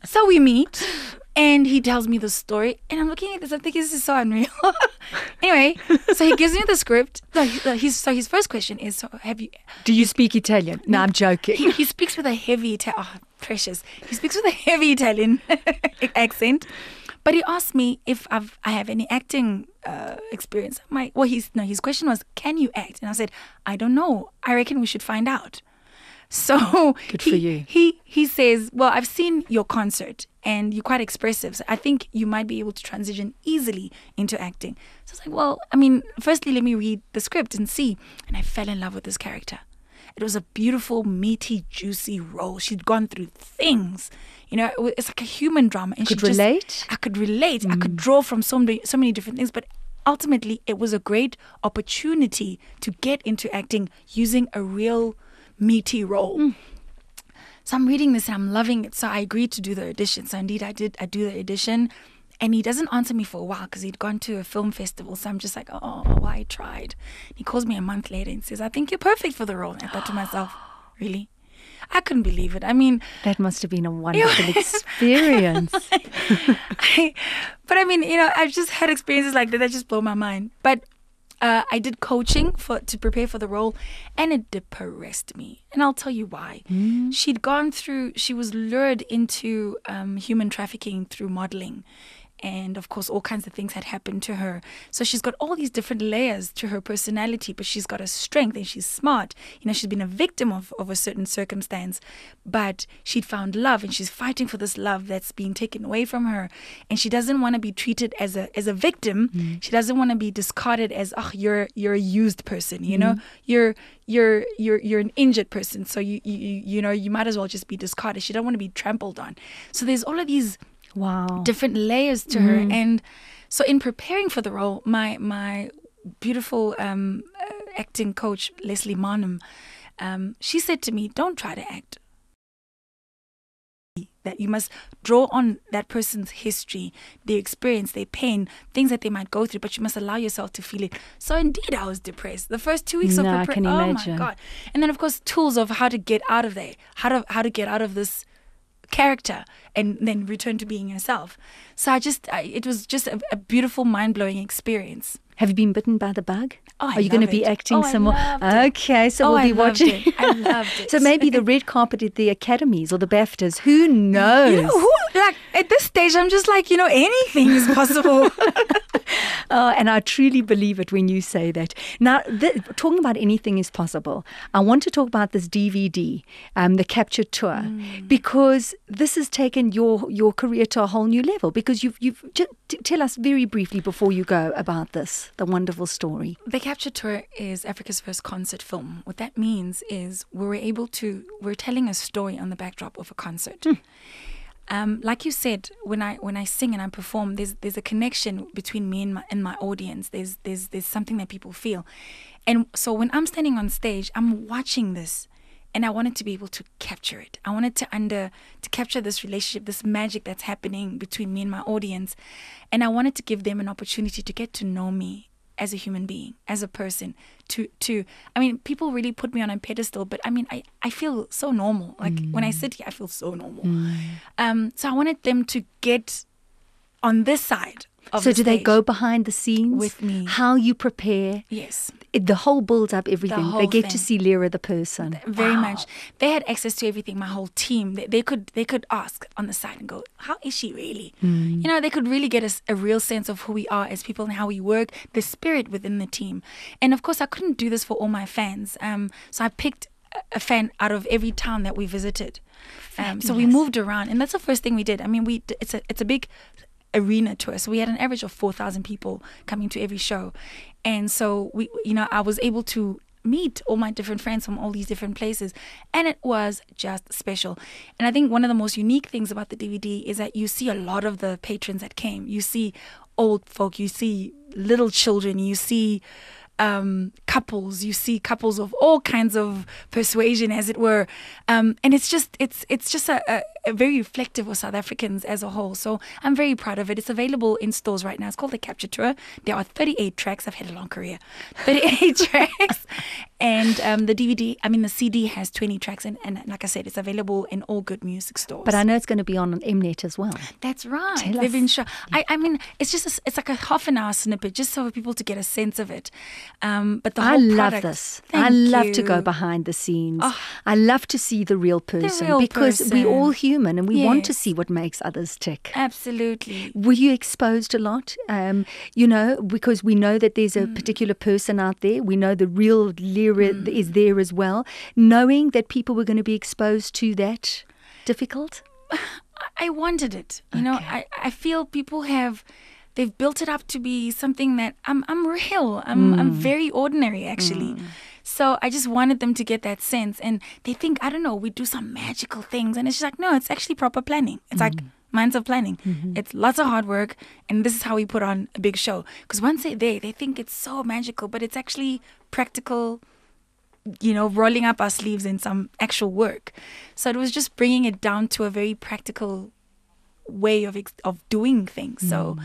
So we meet, and he tells me the story, and I'm looking at this. I'm thinking, this is so unreal. Anyway, so he gives me the script. So his first question is, so have you? Do you speak Italian? No, I'm joking. He speaks with a heavy precious. He speaks with a heavy Italian accent. But he asked me if I have any acting experience. His question was, can you act? And I said, I don't know. I reckon we should find out. So Good for you. He says, well, I've seen your concert and you're quite expressive. So I think you might be able to transition easily into acting. So I was like, well, I mean, firstly, let me read the script and see. And I fell in love with this character. It was a beautiful, meaty, juicy role. She'd gone through things. You know, it's like a human drama. And I could relate. I could draw from so many different things. But ultimately, it was a great opportunity to get into acting using a real meaty role. So I'm reading this and I'm loving it. So I agreed to do the audition. So indeed I did. I do the audition. And he doesn't answer me for a while because he'd gone to a film festival. So I'm just like, oh, I tried. He calls me a month later and says, I think you're perfect for the role. And I thought to myself, really? I couldn't believe it. I mean, that must have been a wonderful experience. But I mean, you know, I've just had experiences like that just blow my mind. But I did coaching to prepare for the role, and it depressed me. And I'll tell you why. She was lured into human trafficking through modeling. And of course, all kinds of things had happened to her. So she's got all these different layers to her personality, but she's got a strength and she's smart. You know, she's been a victim of a certain circumstance, but she'd found love and she's fighting for this love that's being taken away from her. And she doesn't want to be treated as a victim. She doesn't want to be discarded as, you're a used person, you know, you're an injured person. So you know, you might as well just be discarded. She don't want to be trampled on. So there's all of these different layers to her. And so in preparing for the role, my beautiful acting coach, Leslie Marnham, she said to me, don't try to act. That you must draw on that person's history, their experience, their pain, things that they might go through, but you must allow yourself to feel it. So indeed, I was depressed. The first 2 weeks of preparation, oh my God. And then of course, tools of how to get out of there, how to get out of this character and then return to being yourself. So it was just a beautiful, mind-blowing experience. Have you been bitten by the bug? Oh, Are you going to be acting some more? Okay, so we'll be watching. I loved it. So maybe the red carpet at the academies or the BAFTAs, who knows? You know, like at this stage, I'm just like, you know, anything is possible. And I truly believe it when you say that. Now, talking about anything is possible, I want to talk about this DVD, the Capture Tour, because this has taken your career to a whole new level. Because you've tell us very briefly before you go about this, the wonderful story. The Capture Tour is Africa's first concert film. What that means is we're telling a story on the backdrop of a concert. Like you said, when I sing and I perform, there's a connection between me and my audience. There's something that people feel, and so when I'm standing on stage, I'm watching this, and I wanted to be able to capture it. I wanted to capture this relationship, this magic that's happening between me and my audience, and I wanted to give them an opportunity to get to know me as a human being, as a person. I mean, people really put me on a pedestal, but I mean, I feel so normal. Like when I sit here, I feel so normal. So I wanted them to get on this side of the do they stage go behind the scenes with me? How you prepare? Yes. The whole builds up everything. They get to see Lira the person. Very much. They had access to everything, my whole team. They could ask on the side and go, how is she really? You know, they could really get a real sense of who we are as people and how we work, the spirit within the team. And of course, I couldn't do this for all my fans. So I picked a fan out of every town that we visited. So we moved around, and that's the first thing we did. I mean, it's a big arena tour, so we had an average of 4,000 people coming to every show. And so I was able to meet all my different friends from all these different places, and it was just special. And I think one of the most unique things about the DVD is that you see a lot of the patrons that came. You see old folk, you see little children, you see couples. You see couples of all kinds of persuasion, as it were, and it's just a very reflective of South Africans as a whole. So I'm very proud of it. It's available in stores right now. It's called The Capture Tour. There are 38 tracks. I've had a long career, 38 tracks, and the CD has 20 tracks, and like I said, it's available in all good music stores. But I know it's going to be on Mnet as well. That's right. Tell They've us. been sure. I mean, it's like a half an hour snippet, just so for people to get a sense of it. But the whole I love product, this. Thank I love to you. go behind the scenes. Oh. I love to see the real person real because person. we're all human and we want to Yes. see what makes others tick. Absolutely. Were you exposed a lot? Because we know that there's a particular person out there. We know the real Lira is there as well. Knowing that people were going to be exposed to that, difficult? I wanted it. I feel people they've built it up to be something that I'm real. I'm very ordinary, actually. So I just wanted them to get that sense. And they think, I don't know, we do some magical things. And it's just like, no, it's actually proper planning. It's like minds of planning. It's lots of hard work. And this is how we put on a big show. Because once they're there, they think it's so magical. But it's actually practical, rolling up our sleeves in some actual work. So it was just bringing it down to a very practical way of doing things. So,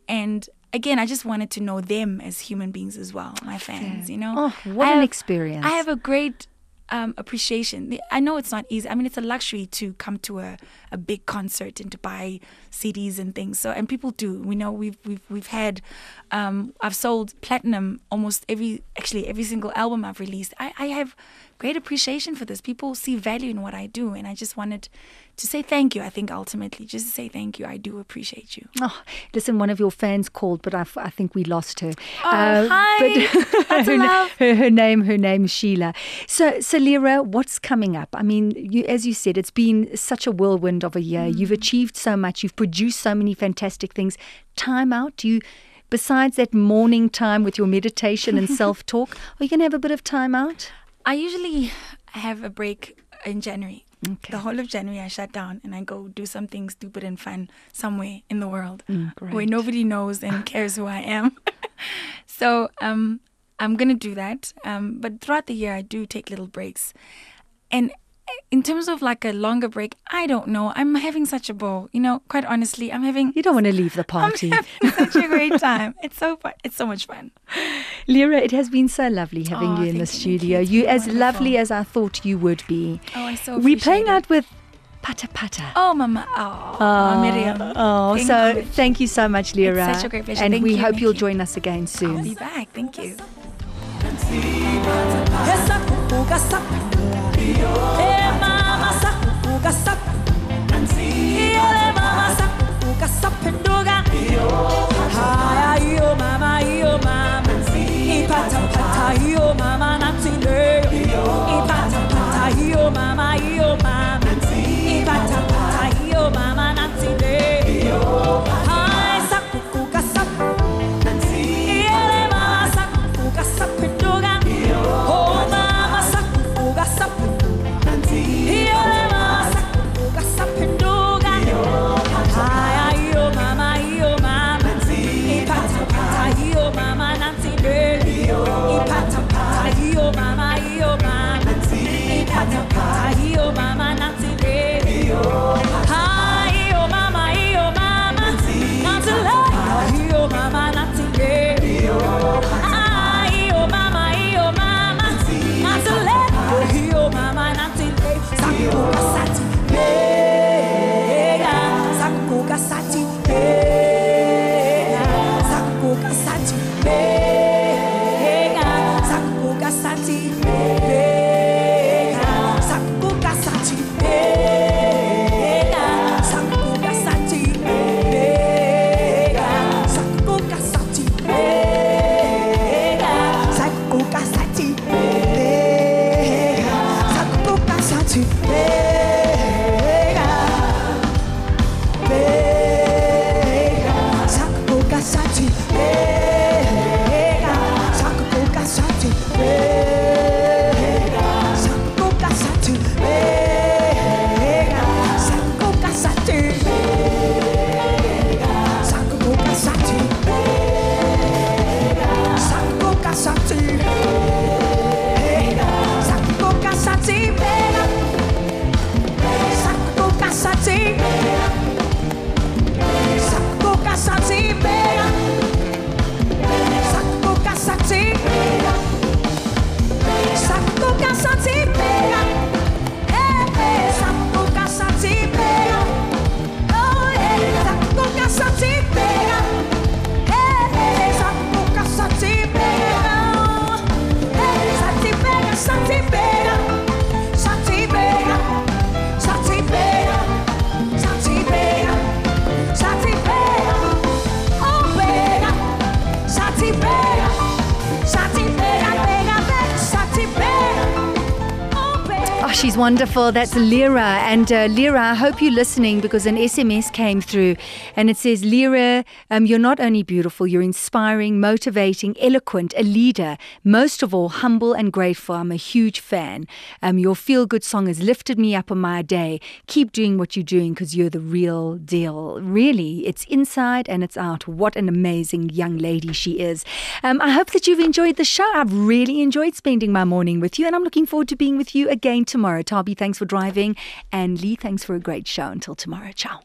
and again, I just wanted to know them as human beings as well, my fans, Oh, what an experience. I have a great appreciation. I know it's not easy. I mean, it's a luxury to come to a big concert and to buy CDs and things. So, and people do. We know we've had. I've sold platinum almost every single album I've released. I have great appreciation for this. People see value in what I do, and I just wanted to say thank you. I think ultimately, just to say thank you. I do appreciate you. Oh, listen, one of your fans called, but I think we lost her. Oh, hi. Lots of love. Her name is Sheila. So Lira, what's coming up? I mean, as you said, it's been such a whirlwind of a year. You've achieved so much. You've produced so many fantastic things. Time out? Do you, besides that morning time with your meditation and self-talk, are you going to have a bit of time out? I usually have a break in January. Okay. The whole of January I shut down and I go do something stupid and fun somewhere in the world where nobody knows and cares who I am. So I'm going to do that. But throughout the year I do take little breaks. And in terms of like a longer break, I don't know. I'm having such a ball. Quite honestly, You don't want to leave the party. I'm having such a great time. It's so fun. It's so much fun. Lira, it has been so lovely having you in the studio. Thank You you. as Wonderful. lovely as I thought you would be. Oh, I so We're appreciate playing it. out with Pata Pata. Oh, Mama. Oh, Miriam. Oh, Thank so you. thank you so much, Lira. It's such a great pleasure. And Thank we you, hope you'll Niki. join us again soon. I'll be back. Thank you. wonderful. That's Lira. And Lira, I hope you're listening because an SMS came through and it says, Lira, you're not only beautiful, you're inspiring, motivating, eloquent, a leader, most of all, humble and grateful. I'm a huge fan. Your feel-good song has lifted me up on my day. Keep doing what you're doing because you're the real deal. Really, it's inside and it's out. What an amazing young lady she is. I hope that you've enjoyed the show. I've really enjoyed spending my morning with you and I'm looking forward to being with you again tomorrow. Tabi, thanks for driving. And Lee, thanks for a great show. Until tomorrow. Ciao.